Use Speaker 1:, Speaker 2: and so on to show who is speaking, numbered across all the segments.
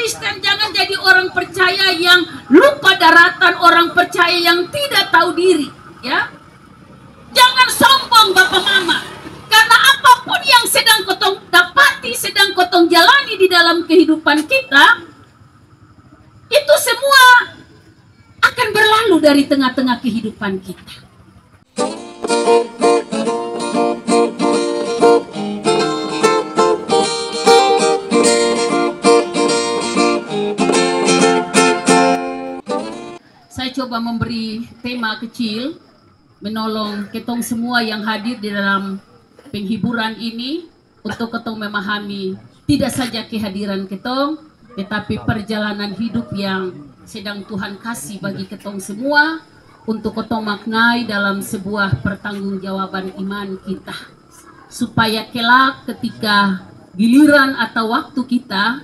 Speaker 1: Kristen jangan jadi orang percaya yang lupa daratan, orang percaya yang tidak tahu diri, ya. Jangan sombong Bapak Mama. Karena apapun yang sedang kotong dapati, sedang kotong jalani di dalam kehidupan kita, itu semua akan berlalu dari tengah-tengah kehidupan kita. Saya coba memberi tema kecil, menolong ketong semua yang hadir di dalam penghiburan ini untuk ketong memahami tidak saja kehadiran ketong, tetapi perjalanan hidup yang sedang Tuhan kasih bagi ketong semua untuk ketong maknai dalam sebuah pertanggungjawaban iman kita, supaya kelak ketika giliran atau waktu kita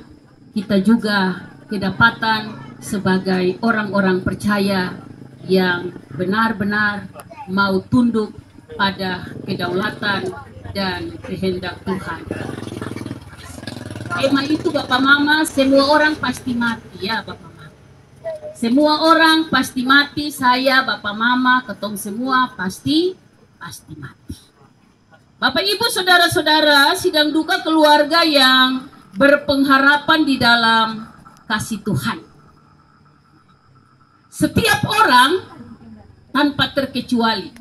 Speaker 1: juga kedapatan sebagai orang-orang percaya yang benar-benar mau tunduk pada kedaulatan dan kehendak Tuhan. Tema itu Bapak Mama, semua orang pasti mati, ya Bapak Mama. Semua orang pasti mati, saya, Bapak Mama, ketong semua pasti mati. Bapak Ibu Saudara-saudara, sidang duka keluarga yang berpengharapan di dalam kasih Tuhan. Setiap orang tanpa terkecuali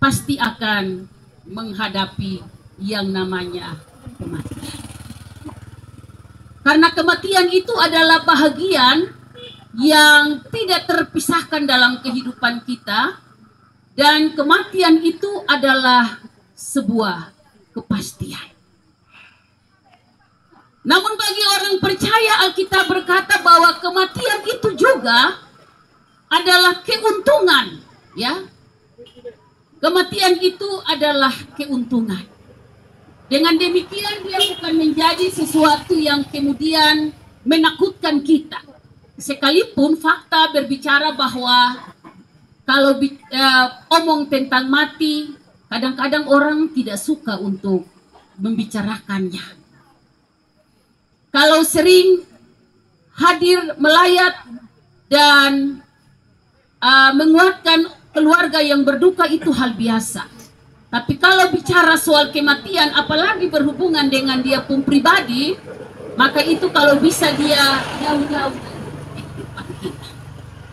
Speaker 1: pasti akan menghadapi yang namanya kematian. Karena kematian itu adalah bahagian yang tidak terpisahkan dalam kehidupan kita, dan kematian itu adalah sebuah kepastian. Namun bagi orang percaya, Alkitab berkata bahwa kematian itu juga adalah keuntungan, ya. Kematian itu adalah keuntungan. Dengan demikian dia bukan menjadi sesuatu yang kemudian menakutkan kita. Sekalipun fakta berbicara bahwa kalau omong tentang mati, kadang-kadang orang tidak suka untuk membicarakannya. Kalau sering hadir melayat dan menguatkan keluarga yang berduka itu hal biasa. Tapi kalau bicara soal kematian, apalagi berhubungan dengan dia pun pribadi, maka itu kalau bisa dia jauh-jauh.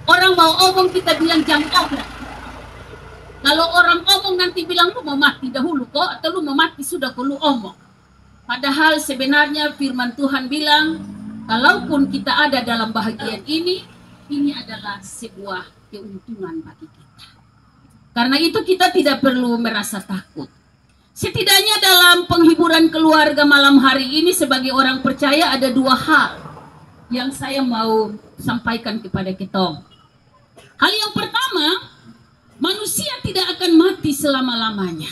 Speaker 1: Orang mau omong kita bilang jangan omong. Kalau orang omong nanti bilang lu mau mati dahulu kok, atau lu mau mati sudah kok lu omong. Padahal sebenarnya firman Tuhan bilang, kalaupun kita ada dalam bahagian ini adalah sebuah keuntungan bagi kita. Karena itu kita tidak perlu merasa takut. Setidaknya dalam penghiburan keluarga malam hari ini sebagai orang percaya ada dua hal yang saya mau sampaikan kepada kita. Hal yang pertama, manusia tidak akan mati selama-lamanya.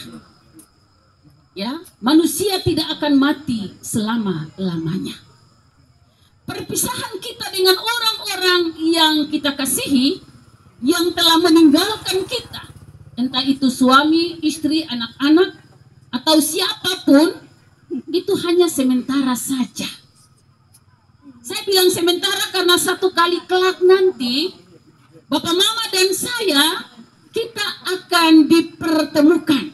Speaker 1: Ya, manusia tidak akan mati selama-lamanya. Perpisahan kita dengan orang-orang yang kita kasihi, yang telah meninggalkan kita, entah itu suami, istri, anak-anak, atau siapapun, itu hanya sementara saja. Saya bilang sementara karena satu kali kelak nanti, Bapak Mama dan saya, kita akan dipertemukan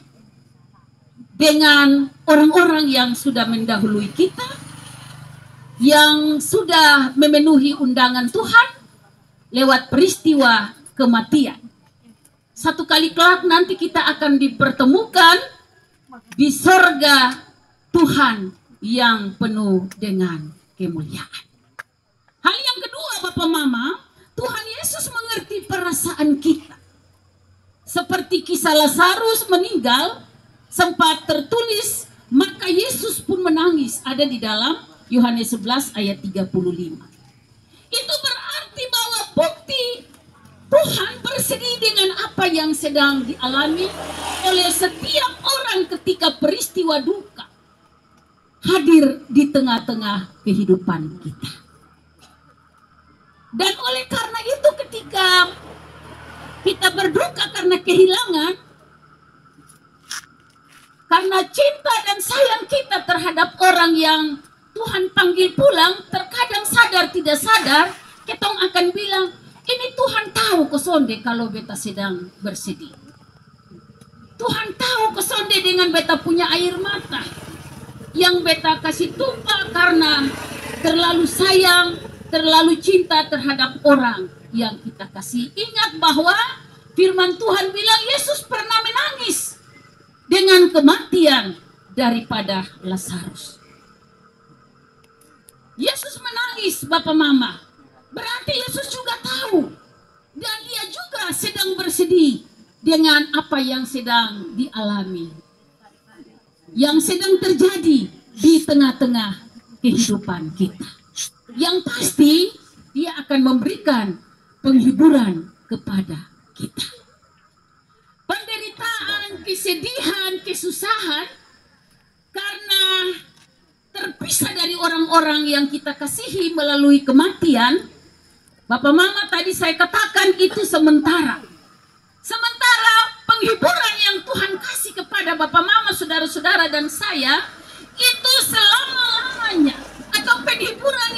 Speaker 1: dengan orang-orang yang sudah mendahului kita, yang sudah memenuhi undangan Tuhan lewat peristiwa kematian. Satu kali kelak nanti kita akan dipertemukan di sorga Tuhan yang penuh dengan kemuliaan. Hal yang kedua Bapak Mama, Tuhan Yesus mengerti perasaan kita. Seperti kisah Lazarus meninggal, sempat tertulis, maka Yesus pun menangis, ada di dalam Yohanes 11 ayat 35. Itu berarti bahwa bukti Tuhan bersedih dengan apa yang sedang dialami oleh setiap orang ketika peristiwa duka hadir di tengah-tengah kehidupan kita. Dan oleh karena itu ketika kita berduka karena kehilangan, karena cinta dan sayang kita terhadap orang yang Tuhan panggil pulang, terkadang sadar tidak sadar, ketong akan bilang, ini Tuhan tahu kosonde kalau beta sedang bersedih. Tuhan tahu kosonde dengan beta punya air mata yang beta kasih tumpah karena terlalu sayang, terlalu cinta terhadap orang yang kita kasih. Ingat bahwa firman Tuhan bilang Yesus pernah menangis dengan kematian daripada Lazarus. Yesus menangis, Bapak Mama. Berarti Yesus juga tahu. Dan dia juga sedang bersedih dengan apa yang sedang dialami, yang sedang terjadi di tengah-tengah kehidupan kita. Yang pasti dia akan memberikan penghiburan kepada kita. Penderitaan, kesedihan, kesusahan karena terpisah dari orang-orang yang kita kasihi melalui kematian. Bapak Mama tadi saya katakan itu sementara. Sementara penghiburan yang Tuhan kasih kepada Bapak Mama, saudara-saudara dan saya itu selama-lamanya, atau penghiburan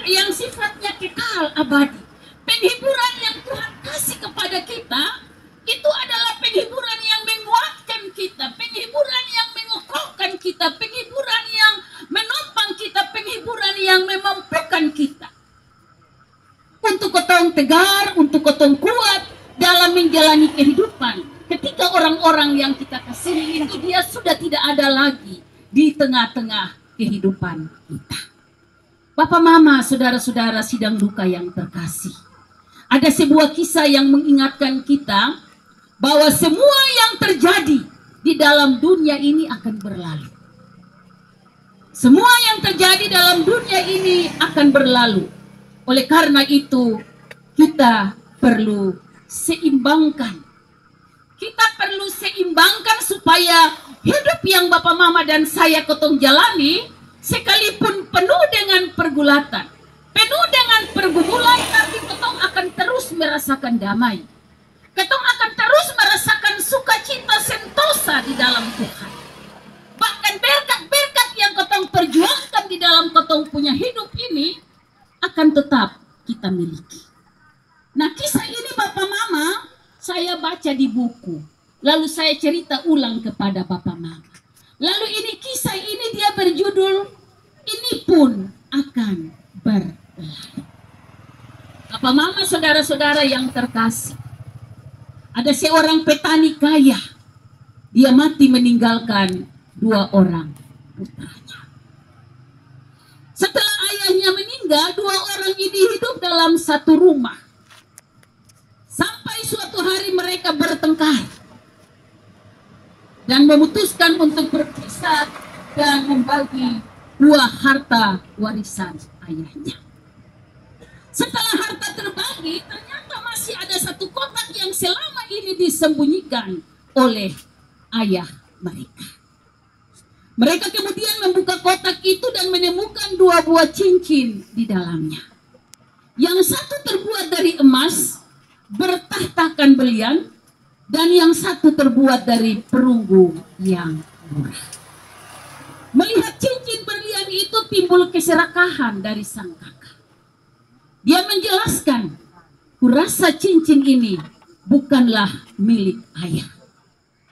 Speaker 1: yang sifatnya kekal abadi. Penghiburan yang Tuhan kasih kepada kita itu adalah penghiburan yang menguatkan kita, penghiburan yang mengokohkan kita, penghiburan yang menopang kita, penghiburan yang memampukan kita untuk ketong tegar, untuk ketong kuat dalam menjalani kehidupan. Ketika orang-orang yang kita kasihi itu dia sudah tidak ada lagi di tengah-tengah kehidupan kita. Bapak Mama, saudara-saudara sidang duka yang terkasih, ada sebuah kisah yang mengingatkan kita bahwa semua yang terjadi di dalam dunia ini akan berlalu. Semua yang terjadi dalam dunia ini akan berlalu. Oleh karena itu, kita perlu seimbangkan. Kita perlu seimbangkan supaya hidup yang Bapak Mama dan saya ketong jalani, sekalipun penuh dengan pergulatan, penuh dengan pergumulan, tapi ketong akan terus merasakan damai. Ketong akan terus merasakan sukacita sentosa di dalam Tuhan. Bahkan berkat-berkat yang ketong perjuangkan di dalam ketong punya hidup ini akan tetap kita miliki. Nah, kisah ini Bapak Mama saya baca di buku, lalu saya cerita ulang kepada Bapak Mama. Lalu ini kisah ini dia berjudul Ini Pun Akan Berlalu. Bapak Mama, saudara-saudara yang terkasih, ada seorang petani kaya. Dia mati meninggalkan 2 orang putranya. Setelah ayahnya meninggal, 2 orang ini hidup dalam satu rumah. Sampai suatu hari mereka bertengkar dan memutuskan untuk berpisah dan membagi buah harta warisan ayahnya. Setelah harta terbagi, ternyata masih ada satu kotak yang selama ini disembunyikan oleh ayah mereka. Mereka kemudian membuka kotak itu dan menemukan 2 buah cincin di dalamnya. Yang satu terbuat dari emas bertahtakan berlian, dan yang satu terbuat dari perunggu yang murah. Melihat cincin berlian itu timbul keserakahan dari sang kakak. Dia menjelaskan, kurasa cincin ini bukanlah milik ayah,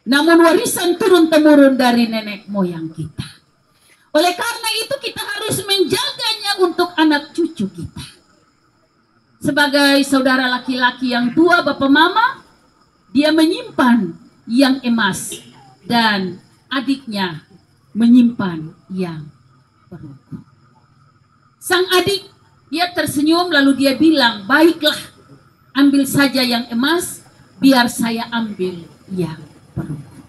Speaker 1: namun warisan turun-temurun dari nenek moyang kita. Oleh karena itu kita harus menjaganya untuk anak cucu kita. Sebagai saudara laki-laki yang tua, Bapak Mama, dia menyimpan yang emas dan adiknya menyimpan yang perunggu. Sang adik dia tersenyum lalu dia bilang, baiklah, ambil saja yang emas, biar saya ambil yang perunggu.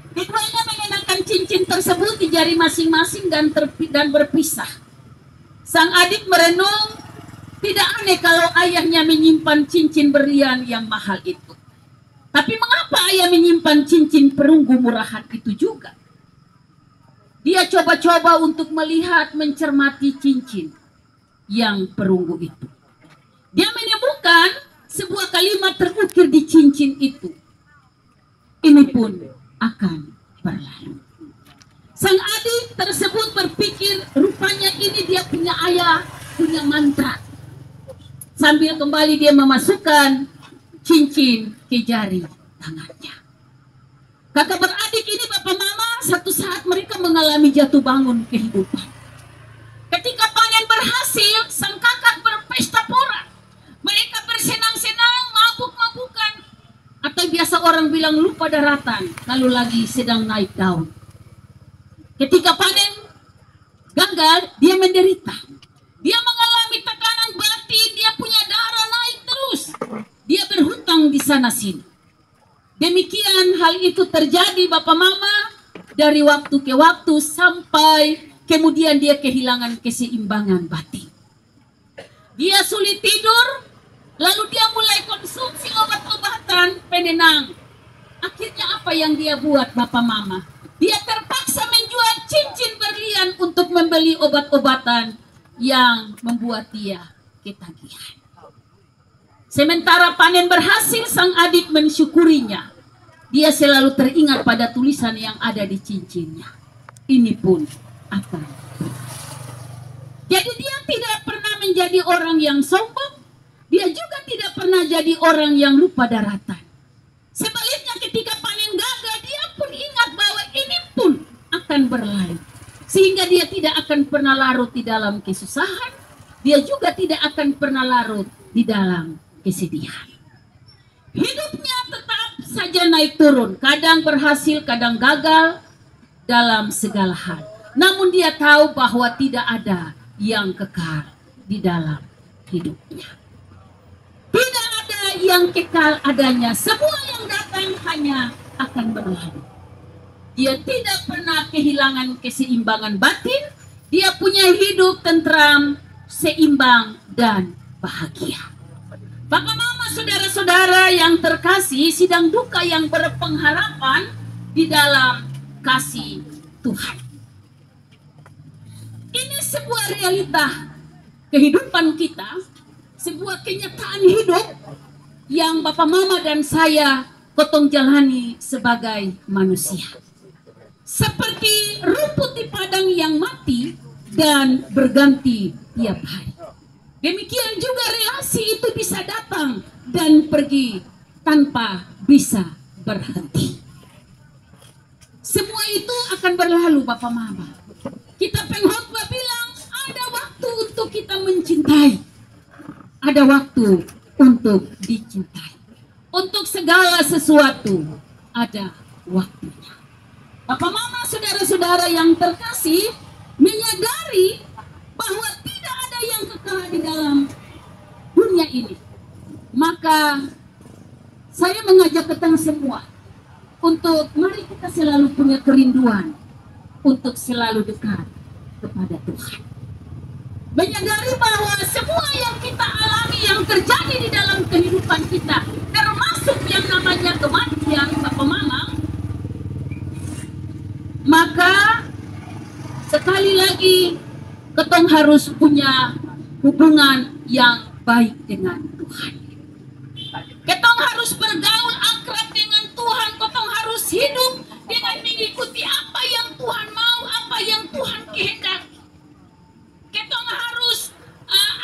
Speaker 1: Keduanya mengenakan cincin tersebut di jari masing-masing dan berpisah. Sang adik merenung, tidak aneh kalau ayahnya menyimpan cincin berlian yang mahal itu. Tapi mengapa ayah menyimpan cincin perunggu murahan itu juga? Dia coba-coba untuk melihat, mencermati cincin yang perunggu itu. Dia menemukan sebuah kalimat terukir di cincin itu. Ini pun akan berlalu. Sang adik tersebut berpikir rupanya ini dia punya ayah, punya mantra. Sambil kembali dia memasukkan cincin ke jari tangannya. Kakak beradik ini bapak mama, satu saat mereka mengalami jatuh bangun kehidupan. Ketika panen berhasil, sang kakak berpesta pora. Mereka bersenang-senang, mabuk-mabukan. Atau biasa orang bilang lupa daratan, kalau lagi sedang naik daun. Ketika panen gagal, dia menderita. Dia mengalami tekanan batin, dia punya darah naik terus. Dia berhutang di sana sini. Demikian hal itu terjadi bapak mama dari waktu ke waktu sampai kemudian dia kehilangan keseimbangan batin. Dia sulit tidur, lalu dia mulai konsumsi obat-obatan penenang. Akhirnya apa yang dia buat bapak mama? Dia terpaksa menjual cincin berlian untuk membeli obat-obatan yang membuat dia ketagihan. Sementara panen berhasil, sang adik mensyukurinya. Dia selalu teringat pada tulisan yang ada di cincinnya. Ini pun akan berhasil. Jadi dia tidak pernah menjadi orang yang sombong. Dia juga tidak pernah jadi orang yang lupa daratan. Sebaliknya ketika panen gagal, dia pun ingat bahwa ini pun akan berlalu. Sehingga dia tidak akan pernah larut di dalam kesusahan. Dia juga tidak akan pernah larut di dalam kesedihan. Hidupnya tetap saja naik turun. Kadang berhasil, kadang gagal dalam segala hal. Namun dia tahu bahwa tidak ada yang kekal di dalam hidupnya. Tidak ada yang kekal adanya. Semua yang datang hanya akan berlalu. Dia tidak pernah kehilangan keseimbangan batin. Dia punya hidup tentram, seimbang, dan bahagia. Bapak mama saudara-saudara yang terkasih, sidang duka yang berpengharapan di dalam kasih Tuhan. Ini sebuah realita kehidupan kita, sebuah kenyataan hidup yang bapak mama dan saya kotong jalani sebagai manusia. Seperti rumput di padang yang mati dan berganti tiap hari. Demikian juga relasi itu bisa datang dan pergi tanpa bisa berhenti. Semua itu akan berlalu bapak mama. Kita pengkhotbah bilang ada waktu untuk kita mencintai. Ada waktu untuk dicintai. Untuk segala sesuatu ada waktunya. Bapak mama saudara-saudara yang terkasih menyadari bahwa tidak ada yang kekal di dalam dunia ini. Maka saya mengajak kita semua untuk mari kita selalu punya kerinduan untuk selalu dekat kepada Tuhan. Menyadari bahwa semua yang kita alami, yang terjadi di dalam kehidupan kita, termasuk yang namanya kematian bapak mama, maka sekali lagi ketong harus punya hubungan yang baik dengan Tuhan. Ketong harus bergaul akrab dengan Tuhan. Ketong harus hidup dengan mengikuti apa yang Tuhan mau, apa yang Tuhan kehendaki. Ketong harus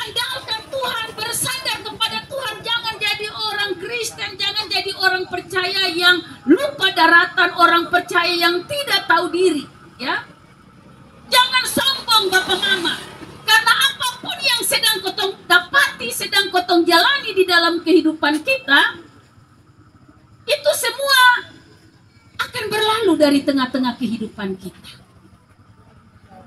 Speaker 1: andalkan Tuhan, bersandar kepada Tuhan. Jangan jadi orang Kristen, jangan jadi orang percaya yang lupa daratan, orang percaya yang tidak tahu diri, ya. Jangan sombong bapak mama, karena apapun yang sedang kotong dapati, sedang kotong jalani di dalam kehidupan kita, itu semua akan berlalu dari tengah-tengah kehidupan kita.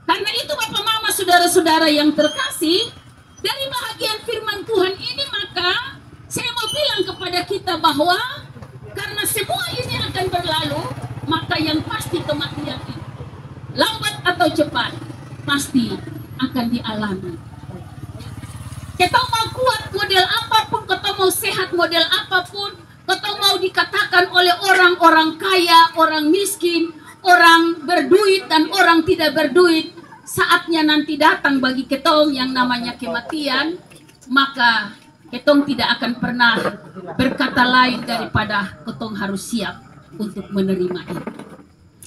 Speaker 1: Karena itu bapak mama saudara-saudara yang terkasih, dari bahagian firman Tuhan ini maka saya mau bilang kepada kita bahwa karena semua ini akan berlalu, maka yang pasti kematian itu lambat atau cepat pasti akan dialami. Kita mau kuat model apapun, kita mau sehat model apapun, kita mau dikatakan oleh orang-orang kaya, orang miskin, orang berduit dan orang tidak berduit, saatnya nanti datang bagi ketong yang namanya kematian, maka ketong tidak akan pernah berkata lain daripada ketong harus siap untuk menerima itu.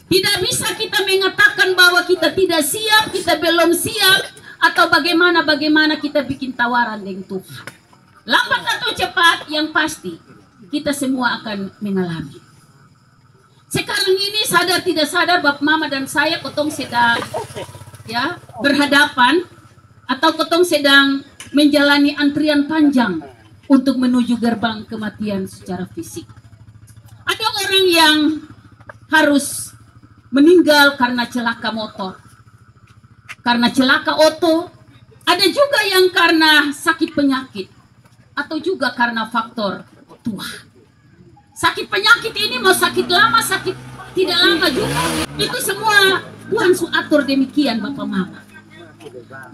Speaker 1: Tidak bisa kita mengatakan bahwa kita tidak siap, kita belum siap, atau bagaimana kita bikin tawaran dengan Tuhan. Lambat atau cepat, yang pasti kita semua akan mengalami. Sekarang ini sadar tidak sadar, Bapak Mama dan saya kotong sedang berhadapan, atau kotong sedang menjalani antrian panjang untuk menuju gerbang kematian secara fisik. Ada orang yang harus meninggal karena celaka motor, karena celaka oto. Ada juga yang karena sakit penyakit, atau juga karena faktor tua. Sakit penyakit ini mau sakit lama, sakit tidak lama juga, itu semua Tuhan atur demikian, Bapak Mama.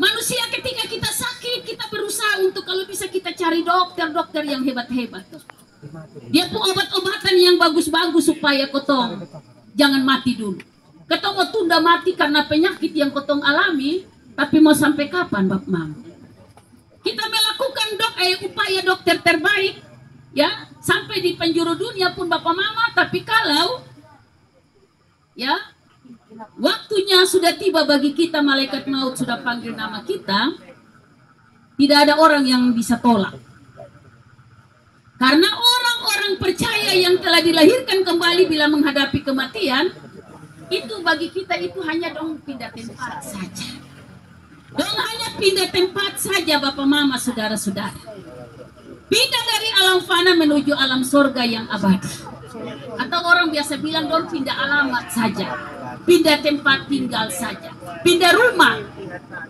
Speaker 1: Manusia ketika kita sakit, kita berusaha untuk kalau bisa kita cari dokter yang hebat-hebat. Dia pun obat-obatan yang bagus-bagus supaya kotong jangan mati dulu. Kotong mau tunda mati karena penyakit yang kotong alami, tapi mau sampai kapan, Bapak Mama? Kita melakukan upaya dokter terbaik, ya, sampai di penjuru dunia pun, Bapak Mama. Tapi kalau waktunya sudah tiba bagi kita, malaikat maut sudah panggil nama kita, tidak ada orang yang bisa tolak. Karena orang-orang percaya yang telah dilahirkan kembali bila menghadapi kematian, itu bagi kita itu hanya dong pindah tempat saja. Dong hanya pindah tempat saja, Bapak Mama, saudara-saudara. Pindah dari alam fana menuju alam sorga yang abadi. Atau orang biasa bilang dong pindah alamat saja, pindah tempat tinggal saja, pindah rumah,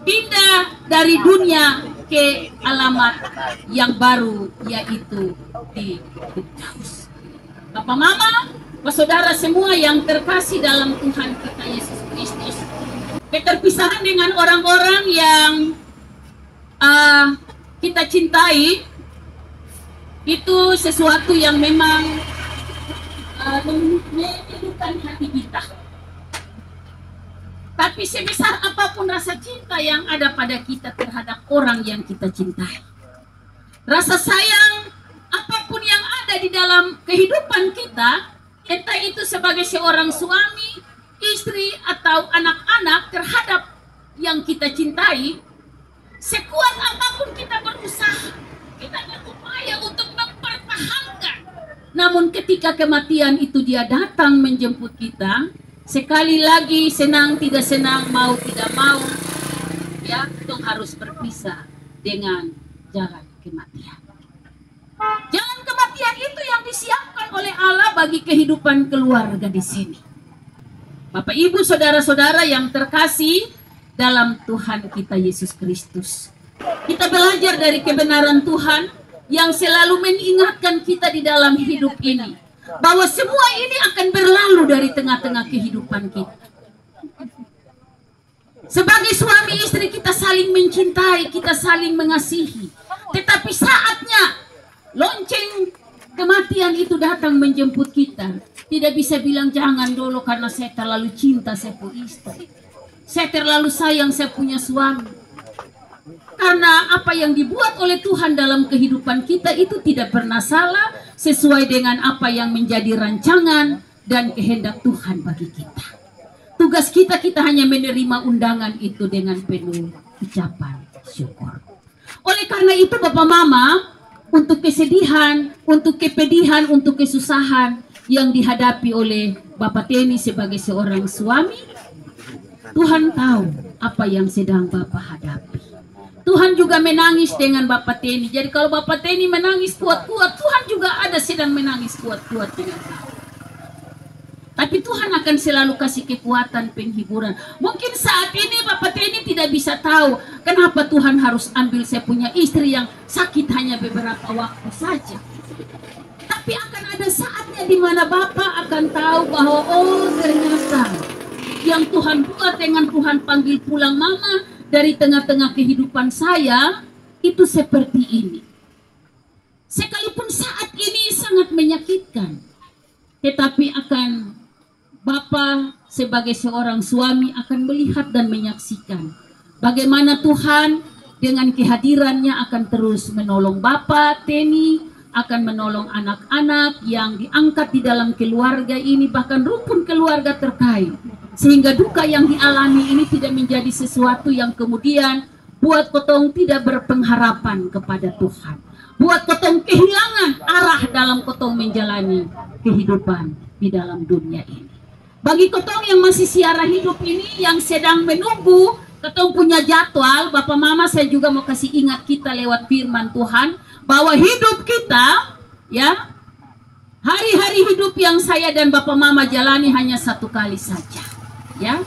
Speaker 1: pindah dari dunia ke alamat yang baru, yaitu di Firdaus. Bapak Mama, saudara semua yang terkasih dalam Tuhan kita Yesus Kristus, keterpisahan dengan orang-orang yang kita cintai itu sesuatu yang memang menghidupkan hati kita. Tapi sebesar apapun rasa cinta yang ada pada kita terhadap orang yang kita cintai, rasa sayang apapun yang ada di dalam kehidupan kita, entah itu sebagai seorang suami, istri, atau anak-anak terhadap yang kita cintai, sekuat apapun kita berusaha, kita berupaya untuk mempertahankan. Namun ketika kematian itu dia datang menjemput kita, sekali lagi senang tidak senang, mau tidak mau, ya, kita harus berpisah dengan jalan kematian. Jalan kematian itu yang disiapkan oleh Allah bagi kehidupan keluarga di sini. Bapak, Ibu, saudara-saudara yang terkasih dalam Tuhan kita Yesus Kristus, kita belajar dari kebenaran Tuhan yang selalu mengingatkan kita di dalam hidup ini, bahwa semua ini akan berlalu dari tengah-tengah kehidupan kita. Sebagai suami istri kita saling mencintai, kita saling mengasihi. Tetapi saatnya lonceng kematian itu datang menjemput kita, tidak bisa bilang jangan dulu karena saya terlalu cinta saya punya istri, saya terlalu sayang saya punya suami. Karena apa yang dibuat oleh Tuhan dalam kehidupan kita itu tidak pernah salah, sesuai dengan apa yang menjadi rancangan dan kehendak Tuhan bagi kita. Tugas kita hanya menerima undangan itu dengan penuh ucapan syukur. Oleh karena itu, Bapak Mama, untuk kesedihan, untuk kepedihan, untuk kesusahan yang dihadapi oleh Bapak Teni sebagai seorang suami, Tuhan tahu apa yang sedang Bapak hadapi. Tuhan juga menangis dengan Bapak Teni. Jadi kalau Bapak Teni menangis kuat-kuat, Tuhan juga ada sedang menangis kuat-kuat dengan Bapak. Tapi Tuhan akan selalu kasih kekuatan, penghiburan. Mungkin saat ini Bapak Teni tidak bisa tahu kenapa Tuhan harus ambil saya punya istri yang sakit hanya beberapa waktu saja. Tapi akan ada saatnya di mana Bapak akan tahu bahwa ternyata yang Tuhan buat dengan Tuhan panggil pulang mama dari tengah-tengah kehidupan saya itu seperti ini. Sekalipun saat ini sangat menyakitkan, tetapi akan Bapak sebagai seorang suami akan melihat dan menyaksikan bagaimana Tuhan dengan kehadirannya akan terus menolong Bapak Teni, akan menolong anak-anak yang diangkat di dalam keluarga ini, bahkan rukun keluarga terkait, sehingga duka yang dialami ini tidak menjadi sesuatu yang kemudian buat kotong tidak berpengharapan kepada Tuhan, buat kotong kehilangan arah dalam kotong menjalani kehidupan di dalam dunia ini. Bagi kotong yang masih siara hidup ini, yang sedang menunggu kotong punya jadwal, Bapak Mama, saya juga mau kasih ingat kita lewat firman Tuhan bahwa hidup kita, ya, hari-hari hidup yang saya dan Bapak Mama jalani hanya satu kali saja, ya.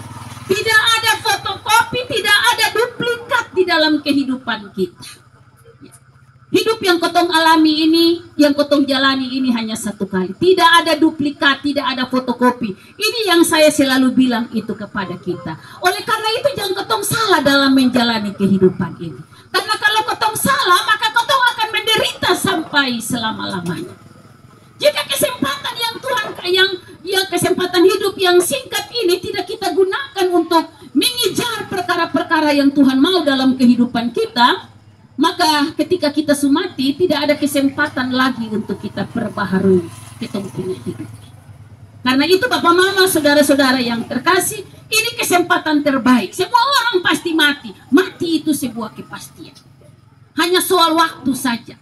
Speaker 1: Tidak ada fotokopi, tidak ada duplikat di dalam kehidupan kita. Hidup yang kotong alami ini, yang kotong jalani ini hanya satu kali. Tidak ada duplikat, tidak ada fotokopi. Ini yang saya selalu bilang itu kepada kita. Oleh karena itu jangan kotong salah dalam menjalani kehidupan ini. Karena kalau kotong salah, maka kotong akan menderita sampai selama-lamanya. Jika kesempatan yang Tuhan, yang kesempatan hidup yang singkat ini tidak kita gunakan untuk mengejar perkara-perkara yang Tuhan mau dalam kehidupan kita, maka ketika kita sumati tidak ada kesempatan lagi untuk kita perbaharui kita punya hidup. Karena itu Bapak Mama, saudara-saudara yang terkasih, ini kesempatan terbaik. Semua orang pasti mati. Mati itu sebuah kepastian. Hanya soal waktu saja.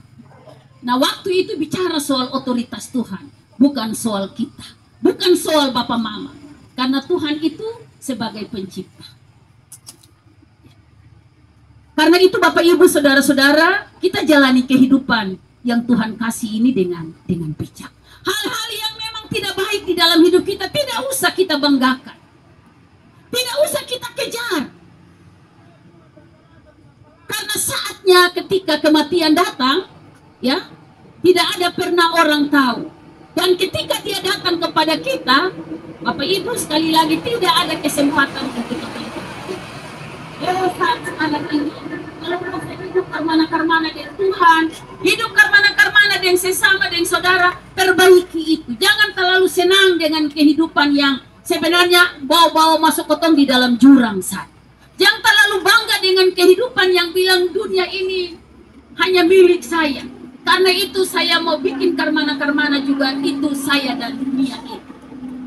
Speaker 1: Nah, waktu itu bicara soal otoritas Tuhan, bukan soal kita, bukan soal Bapak Mama. Karena Tuhan itu sebagai pencipta. Karena itu Bapak Ibu saudara-saudara, kita jalani kehidupan yang Tuhan kasih ini dengan bijak. Hal-hal yang memang tidak baik di dalam hidup kita tidak usah kita banggakan. Tidak usah kita kejar. Karena saatnya ketika kematian datang, ya, tidak ada pernah orang tahu. Dan ketika dia datang kepada kita, Bapak Ibu sekali lagi tidak ada kesempatan untuk kita. Saat anak ini, kalau saya hidup karmana-karmana dengan Tuhan, hidup karmana-karmana dengan sesama, dengan saudara, perbaiki itu. Jangan terlalu senang dengan kehidupan yang sebenarnya bawa-bawa masuk kotong di dalam jurang saja. Jangan terlalu bangga dengan kehidupan yang bilang dunia ini hanya milik saya. Karena itu saya mau bikin karmana-karmana juga, itu saya dan dunia ini.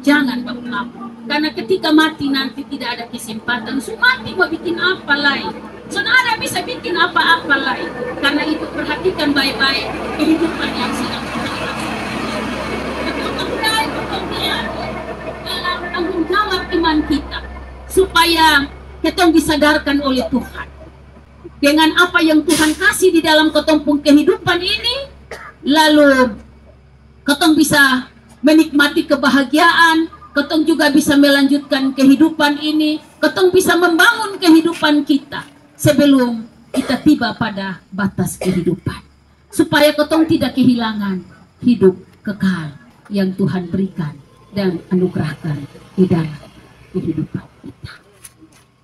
Speaker 1: Jangan Bapak. Karena ketika mati nanti tidak ada kesempatan. Mati mau bikin apa lain? Saudara bisa bikin apa-apa lain. Karena itu perhatikan baik-baik kehidupan yang sedang kita rasakan. Dalam tanggung jawab iman kita, supaya kita disadarkan oleh Tuhan dengan apa yang Tuhan kasih di dalam ketumpung kehidupan ini, lalu ketong bisa menikmati kebahagiaan, ketong juga bisa melanjutkan kehidupan ini, ketong bisa membangun kehidupan kita sebelum kita tiba pada batas kehidupan, supaya ketong tidak kehilangan hidup kekal yang Tuhan berikan dan anugerahkan di dalam kehidupan kita.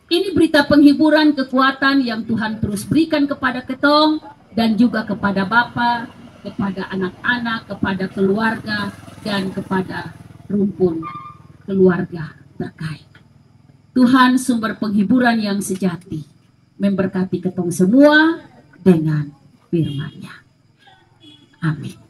Speaker 1: Ini berita penghiburan, kekuatan yang Tuhan terus berikan kepada ketong dan juga kepada Bapa, kepada anak-anak, kepada keluarga, dan kepada rumpun keluarga terkait. Tuhan sumber penghiburan yang sejati memberkati ketong semua dengan firman-Nya. Amin.